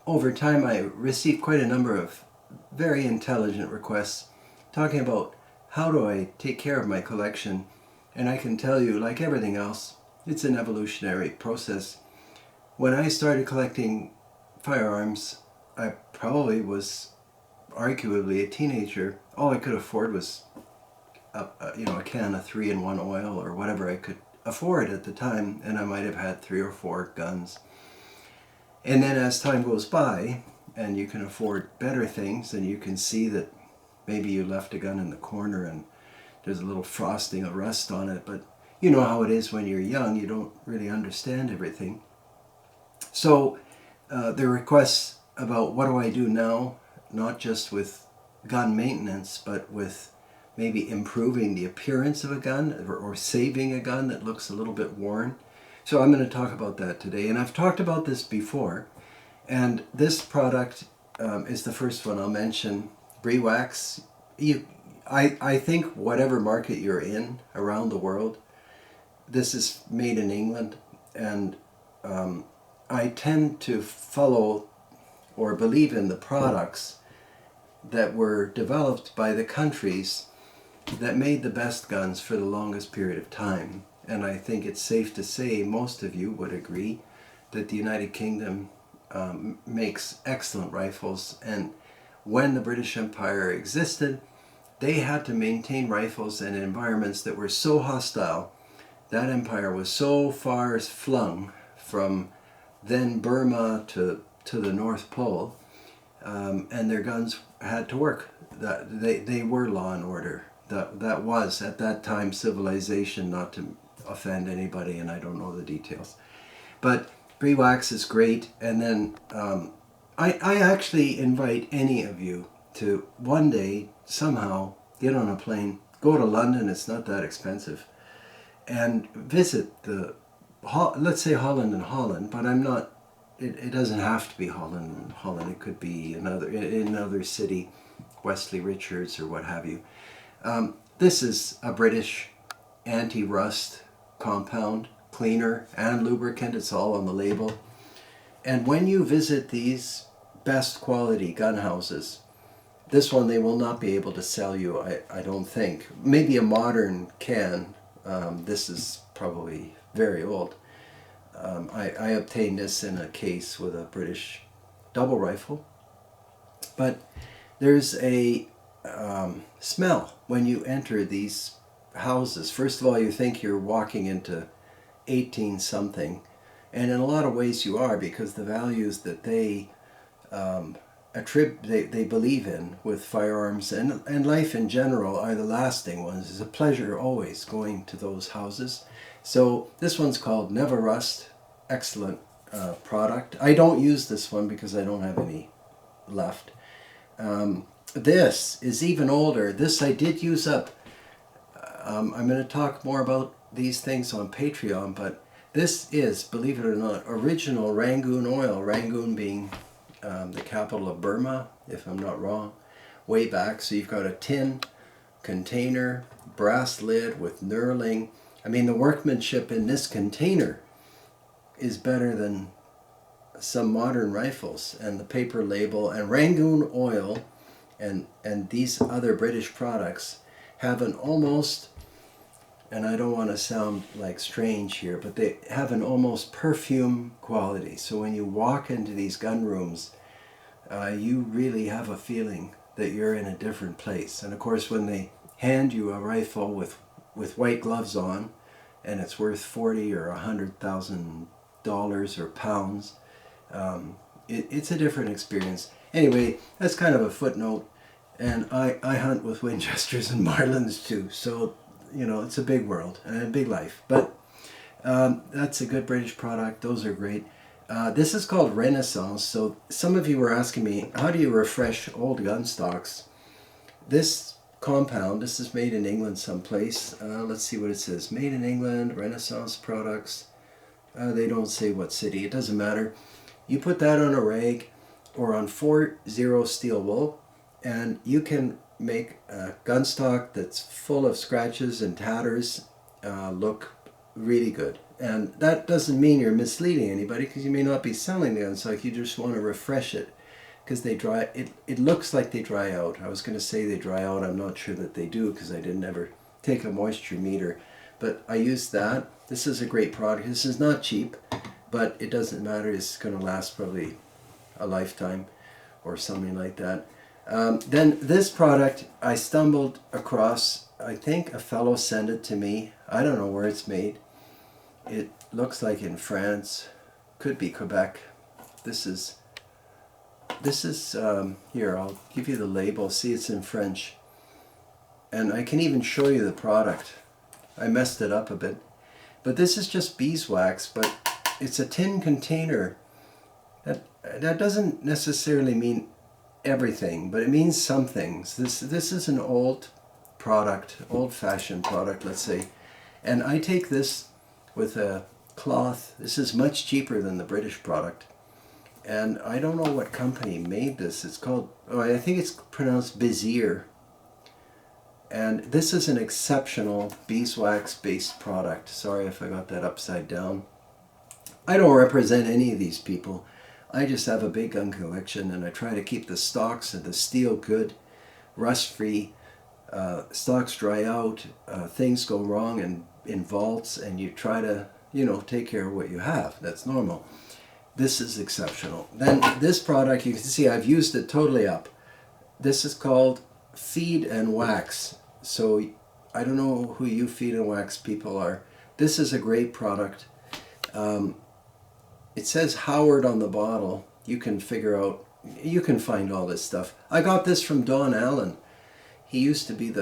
over time I received quite a number of very intelligent requests talking about how do I take care of my collection. And I can tell you, like everything else, it's an evolutionary process. When I started collecting firearms, I probably was arguably a teenager. All I could afford was a can of 3-in-1 oil or whatever I could afford at the time, and I might have had 3 or 4 guns. And then as time goes by and you can afford better things, and you can see that maybe you left a gun in the corner and there's a little frosting of rust on it, but you know how it is when you're young, you don't really understand everything. So the requests about what do I do now, not just with gun maintenance, but with maybe improving the appearance of a gun or saving a gun that looks a little bit worn. So I'm going to talk about that today. And I've talked about this before. And this product is the first one I'll mention, Briwax. I think whatever market you're in around the world, this is made in England. And I tend to follow or believe in the products that were developed by the countries that made the best guns for the longest period of time. And I think it's safe to say most of you would agree that the United Kingdom makes excellent rifles. And when the British Empire existed, they had to maintain rifles in environments that were so hostile. That empire was so far flung from then Burma to the North Pole, and their guns had to work. They were law and order. That was, at that time, civilization, not to offend anybody, and I don't know the details. But Briwax is great, and then I actually invite any of you to one day, somehow, get on a plane, go to London, it's not that expensive, and visit let's say Holland and Holland, but I'm not, it doesn't have to be Holland and Holland, it could be another city, Wesley Richards or what have you. This is a British anti-rust compound, cleaner and lubricant, it's all on the label. And when you visit these best quality gun houses, this one they will not be able to sell you, I don't think. Maybe a modern can. This is probably very old. I obtained this in a case with a British double rifle. But there's a smell when you enter these houses. First of all, you think you're walking into 18 something, and in a lot of ways you are, because the values that they they believe in with firearms and life in general are the lasting ones. It's a pleasure always going to those houses. So this one's called Never Rust. Excellent product. I don't use this one because I don't have any left. This is even older. This I did use up. I'm going to talk more about these things on Patreon, but this is, believe it or not, original Rangoon Oil. Rangoon being the capital of Burma, if I'm not wrong, way back. So you've got a tin container, brass lid with knurling. I mean, the workmanship in this container is better than some modern rifles. And the paper label and Rangoon Oil and these other British products have an almost, and I don't want to sound like strange here, but they have an almost perfume quality. So when you walk into these gun rooms, you really have a feeling that you're in a different place. And of course, when they hand you a rifle with white gloves on, and it's worth $40,000 or $100,000 or pounds, it's a different experience. Anyway, that's kind of a footnote. And I hunt with Winchesters and Marlins too, so you know, it's a big world and a big life. But that's a good British product. Those are great. This is called Renaissance. So some of you were asking me, how do you refresh old gun stocks? This compound, this is made in England someplace. Let's see what it says. Made in England, Renaissance products. They don't say what city. It doesn't matter. You put that on a rag or on 4-0 steel wool, and you can make a gun stock that's full of scratches and tatters look really good. And that doesn't mean you're misleading anybody, because you may not be selling the gun, so like you just want to refresh it, because they dry. It looks like they dry out. I was going to say they dry out. I'm not sure that they do, because I didn't ever take a moisture meter. But I use that. This is a great product. This is not cheap, but it doesn't matter. It's going to last probably a lifetime or something like that. Then this product I stumbled across. I think a fellow sent it to me. I don't know where it's made. It looks like in France. Could be Quebec. This is here, I'll give you the label. See, it's in French. And I can even show you the product. I messed it up a bit. But this is just beeswax, but it's a tin container. That doesn't necessarily mean everything, but it means some things. This is an old product, old-fashioned product, let's say. And I take this with a cloth. This is much cheaper than the British product. And I don't know what company made this. It's called, oh, I think it's pronounced Bezier. And this is an exceptional beeswax-based product. Sorry if I got that upside down. I don't represent any of these people. I just have a big gun collection, and I try to keep the stocks and the steel good, rust-free. Stocks dry out, things go wrong in vaults, and you try to, take care of what you have. That's normal. This is exceptional. Then this product, you can see I've used it totally up. This is called Feed and Wax. So I don't know who you feed and wax people are. This is a great product. It says Howard on the bottle. You can figure out, you can find all this stuff. I got this from Don Allen. He used to be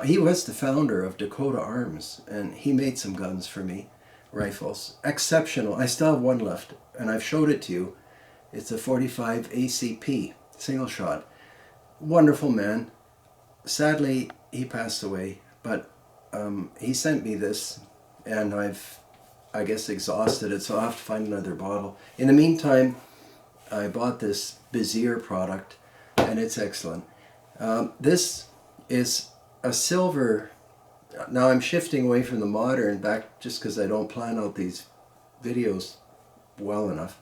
he was the founder of Dakota Arms, and he made some guns for me, rifles. Exceptional. I still have one left, and I've showed it to you. It's a 45 ACP, single shot. Wonderful man. Sadly, he passed away, but he sent me this, and I guess exhausted it, so I'll have to find another bottle. In the meantime, I bought this Bezier product, and it's excellent. This is a silver. Now I'm shifting away from the modern back just because I don't plan out these videos well enough.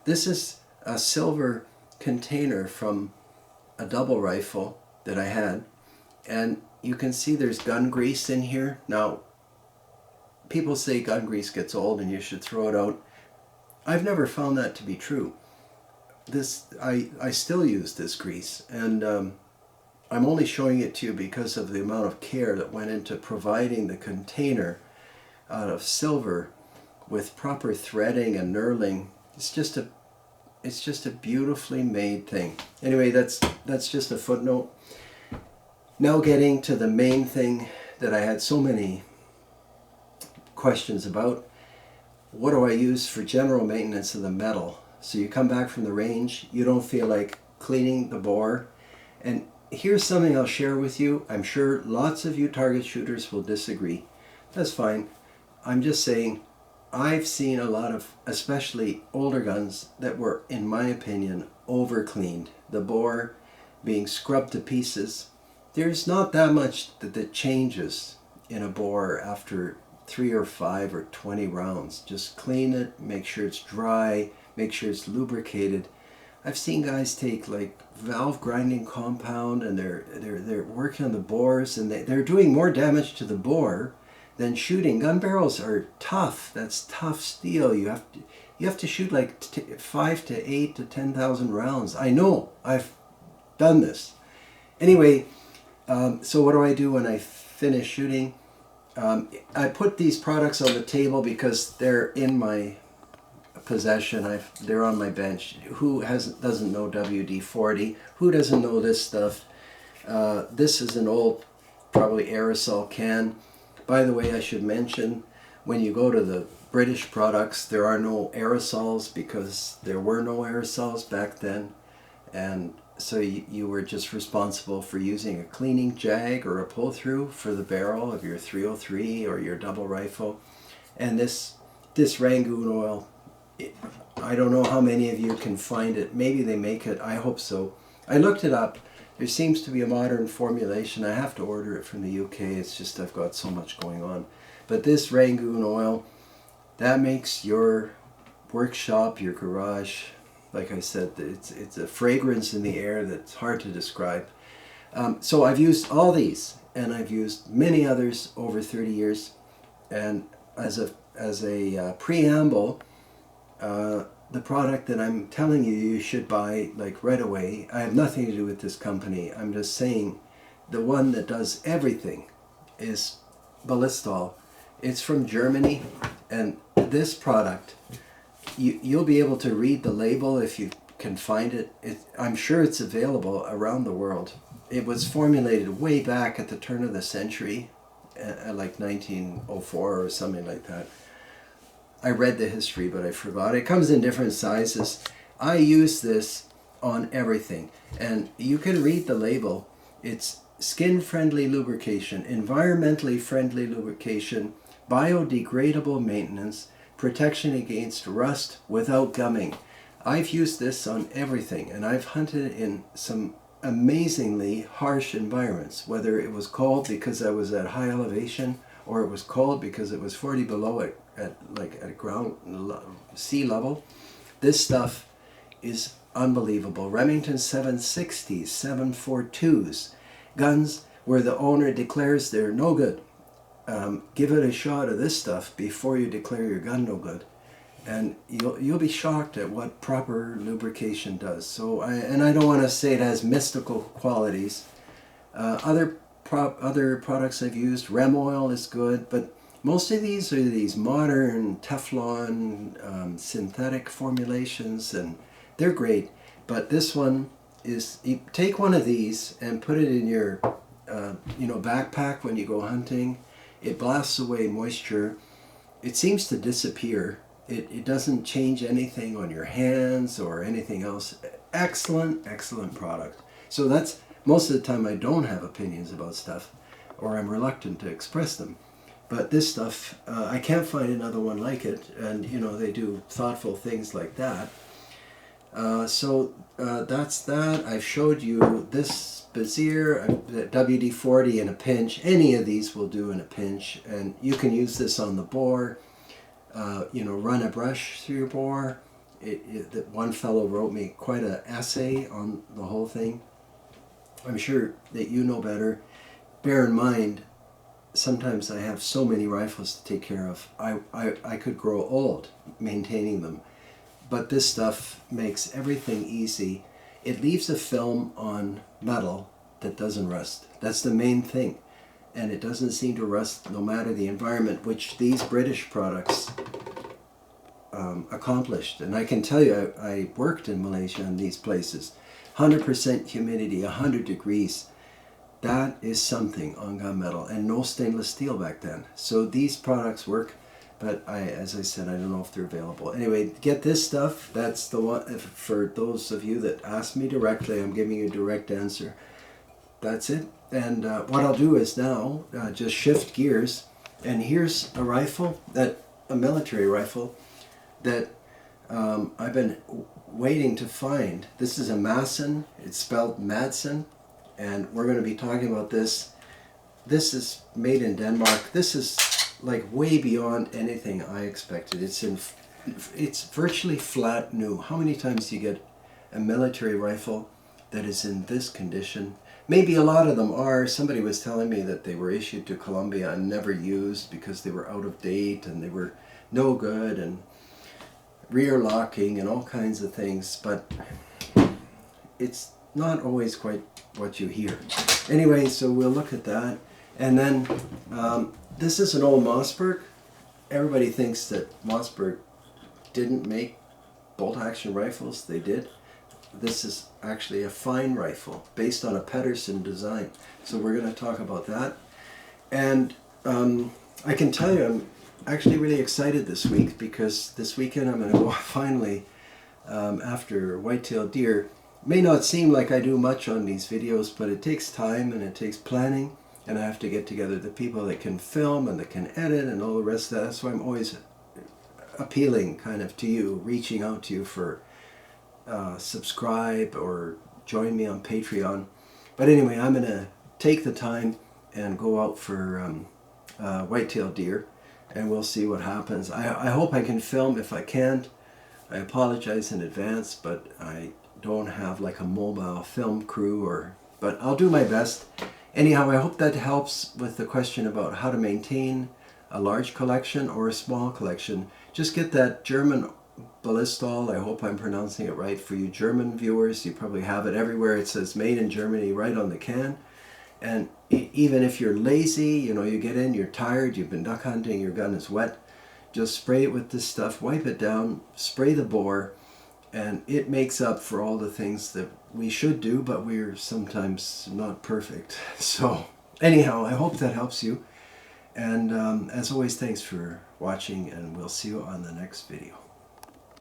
This is a silver container from a double rifle that I had, and you can see there's gun grease in here. Now, people say gun grease gets old and you should throw it out. I've never found that to be true. I still use this grease, and I'm only showing it to you because of the amount of care that went into providing the container out of silver with proper threading and knurling. It's just a beautifully made thing. Anyway, that's just a footnote. Now getting to the main thing that I had so many questions about. What do I use for general maintenance of the metal? So you come back from the range, you don't feel like cleaning the bore. And here's something I'll share with you. I'm sure lots of you target shooters will disagree. That's fine. I'm just saying, I've seen a lot of, especially older guns, that were, in my opinion, over cleaned. The bore being scrubbed to pieces. There's not that much that changes in a bore after 3 or 5 or 20 rounds. Just clean it, make sure it's dry, make sure it's lubricated. I've seen guys take like valve grinding compound, and they're working on the bores, and they're doing more damage to the bore than shooting. Gun barrels are tough. That's tough steel. You have to shoot like 5 to 8 to 10,000 rounds. I know. I've done this. Anyway, so what do I do when I finish shooting? I put these products on the table because they're in my possession. They're on my bench. Who doesn't know WD-40? Who doesn't know this stuff? This is an old, probably aerosol can. By the way, I should mention, when you go to the British products, there are no aerosols because there were no aerosols back then. And so you were just responsible for using a cleaning jag or a pull-through for the barrel of your 303 or your double rifle. And this Rangoon oil, I don't know how many of you can find it. Maybe they make it. I hope so. I looked it up. There seems to be a modern formulation. I have to order it from the UK. It's just I've got so much going on. But this Rangoon Oil, that makes your workshop, your garage, like I said, it's a fragrance in the air that's hard to describe. So I've used all these, and I've used many others over 30 years. And as a preamble, the product that I'm telling you you should buy like right away, I have nothing to do with this company. I'm just saying the one that does everything is Ballistol. It's from Germany, and this product, you'll be able to read the label if you can find it. I'm sure it's available around the world. It was formulated way back at the turn of the century, like 1904 or something like that. I read the history, but I forgot. It comes in different sizes. I use this on everything, and you can read the label. It's skin-friendly lubrication, environmentally friendly lubrication, biodegradable maintenance, protection against rust without gumming. I've used this on everything, and I've hunted in some amazingly harsh environments, whether it was cold because I was at high elevation, or it was cold because it was 40 below at ground sea level. This stuff is unbelievable. Remington 760s, 742s, guns where the owner declares they're no good. Give it a shot of this stuff before you declare your gun no good, and you'll be shocked at what proper lubrication does. So I don't want to say it has mystical qualities. Other products I've used, Rem oil is good, but most of these are these modern Teflon synthetic formulations, and they're great. But this one is, you take one of these and put it in your backpack when you go hunting. It blasts away moisture. It seems to disappear. It doesn't change anything on your hands or anything else. Excellent, excellent product. So that's, most of the time I don't have opinions about stuff, or I'm reluctant to express them. But this stuff, I can't find another one like it, and they do thoughtful things like that. So that's that. I've showed you this Bezier, WD-40 in a pinch. Any of these will do in a pinch, and you can use this on the bore. Run a brush through your bore. That one fellow wrote me quite an essay on the whole thing. I'm sure that you know better. Bear in mind, sometimes I have so many rifles to take care of. I could grow old maintaining them. But this stuff makes everything easy. It leaves a film on metal that doesn't rust. That's the main thing. And it doesn't seem to rust no matter the environment, which these British products accomplished. And I can tell you, I worked in Malaysia in these places. 100% humidity, 100 degrees. That is something on gunmetal, and no stainless steel back then. So these products work, but as I said, I don't know if they're available. Anyway, get this stuff. That's the one for those of you that ask me directly. I'm giving you a direct answer. That's it. And what I'll do is now just shift gears. And here's a rifle, a military rifle, that I've been waiting to find. This is a Masson. It's spelled Madsen. And we're going to be talking about this. This is made in Denmark. This is like way beyond anything I expected. It's virtually flat new. How many times do you get a military rifle that is in this condition? Maybe a lot of them are. Somebody was telling me that they were issued to Colombia and never used because they were out of date and they were no good and rear locking and all kinds of things. But it's not always quite what you hear. Anyway, so we'll look at that. And then this is an old Mossberg. Everybody thinks that Mossberg didn't make bolt action rifles. They did. This is actually a fine rifle based on a Pedersen design. So we're going to talk about that. And I can tell you I'm actually really excited this week, because this weekend I'm going to go finally after white-tailed deer. May not seem like I do much on these videos, but it takes time and it takes planning, and I have to get together the people that can film and that can edit and all the rest of that. That's why I'm always appealing kind of to you, reaching out to you for subscribe or join me on Patreon. But anyway, I'm going to take the time and go out for white-tailed deer. and we'll see what happens. I hope I can film. If I can't, I apologize in advance, but I don't have like a mobile film crew, but I'll do my best. Anyhow, I hope that helps with the question about how to maintain a large collection or a small collection. Just get that German Ballistol. I hope I'm pronouncing it right for you German viewers. You probably have it everywhere. It says made in Germany right on the can. And even if you're lazy, you get in, you're tired, you've been duck hunting, your gun is wet, just spray it with this stuff, wipe it down, spray the bore, and it makes up for all the things that we should do, but we're sometimes not perfect. So anyhow, I hope that helps you. And as always, thanks for watching, and we'll see you on the next video.